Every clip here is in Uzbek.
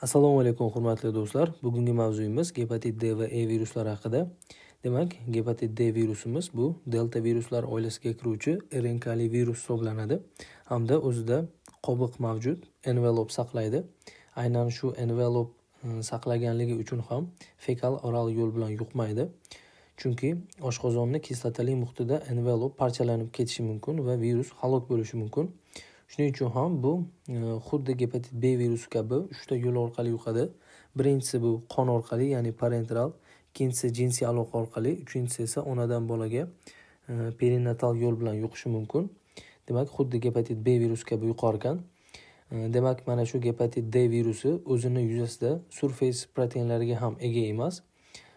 Assalomu alaykum hurmatli do'stlar. Bugungi mavzuyimiz gepatit D va E viruslari haqida. Demak, gepatit D virusimiz bu delta viruslar oilasiga kiruvchi RNKli virus hisoblanadi hamda o'zida qobiq mavjud, envelop saqlaydi. Aynan shu envelop saqlaganligi uchun ham fekal oral yo'l bilan yuqmaydi. Chunki oshqozonni kislotali muhitida envelop parchalanib ketishi mumkin va virus halok bo'lishi mumkin. Shuning uchun ham bu xuddi gepatit B virusi kabi 3 ta yo'l orqali yuqadi. Birinchisi bu qon orqali, ya'ni parenteral, ikkinchisi jinsiy aloqa orqali, uchinchisi esa onadan bolaga perinatal yo'l bilan yuqishi mumkin. Demak, xuddi gepatit B virusi kabi yuqar ekan. Demak, mana shu gepatit D virusi o'zini yuzasida surface proteinlariga ham ega emas.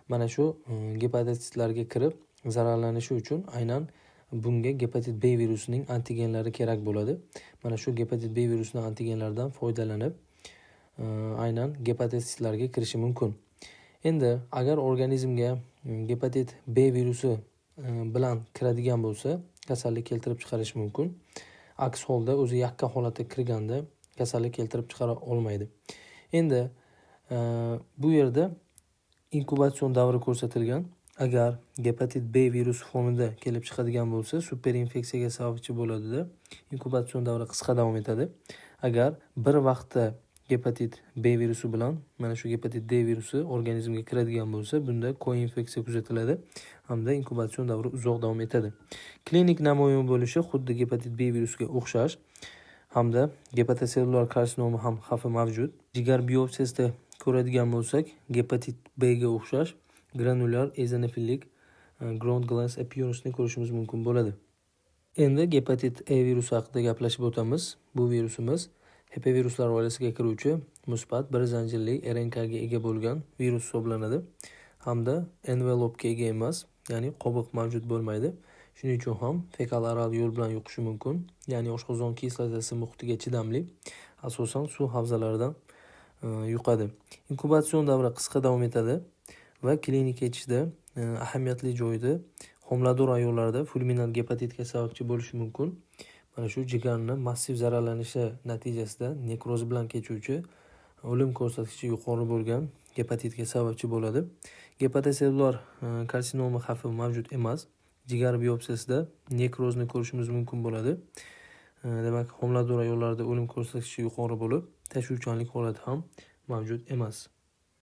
Mana shu gepatitlarga kirib zararlanishi uchun aynan bunga gepatit B virusining antigenlari kerak bo'ladi. Mana shu gepatit B virusining antigenlaridan foydalanib aynan gepatitlarga kirishi mumkin. Endi agar organizmga gepatit B virusi bilan kiradigan bo'lsa, kasallik keltirib chiqarishi mumkin. Aks holda o'zi yakka holatga kirganda kasallik keltirib chiqara olmaydi. Endi bu yerda inkubatsion davri ko'rsatilgan. Agar gepatit B virusi fonida kelib chiqadigan bo'lsa, superinfeksiyaga sababchi bo'ladi-da, inkubatsion davri qisqa davom etadi. Agar bir vaqtda gepatit B virusi bilan mana shu gepatit D virusi organizmga kiradigan bo'lsa, bunda koinfeksiya kuzatiladi hamda inkubatsion davri uzoq davom etadi. Klinik namoyon bo'lishi xuddi gepatit B virusiga o'xshash hamda gepatosellular karsinomi ham xavfi mavjud. Jigar biopsiyasida ko'radigan bo'lsak, gepatit B ga o'xshash granulyar eozinofillik ground glass appearance ni ko'rishimiz mumkin bo'ladi. Endi gepatit E virusi haqida gaplashib o'tamiz. Bu virusimiz HPviruslar oilasiga kiruvchi musbat bir zanjirli RNK ga ega bo'lgan virus hisoblanadi hamda envelopga ega emas, ya'ni qobiq mavjud bo'lmaydi. Shuning uchun ham fekal oral yo'l bilan yuqishi mumkin, ya'ni oshqozon kislotasi muhitiga chidamli, asosan suv havzalaridan yuqadi. Inkubatsion davri qisqa davom etadi va klinik kechishda ahamiyatli joyida homilador ayollarda fulminant gepatitga sababchi bo'lishi mumkin. Mana shu jigarni massiv zararlanishi natijasida nekroz bilan kechuvchi o'lim ko'rsatkichi yuqori bo'lgan gepatitga sababchi bo'ladi. Gepatosellular karsinomi xavfi mavjud emas. Jigar biopsiyasida nekrozni ko'rishimiz mumkin bo'ladi. Demak, homilador ayollarda o'lim ko'rsatkichi yuqori bo'lib, tashuvchanlik holati ham mavjud emas.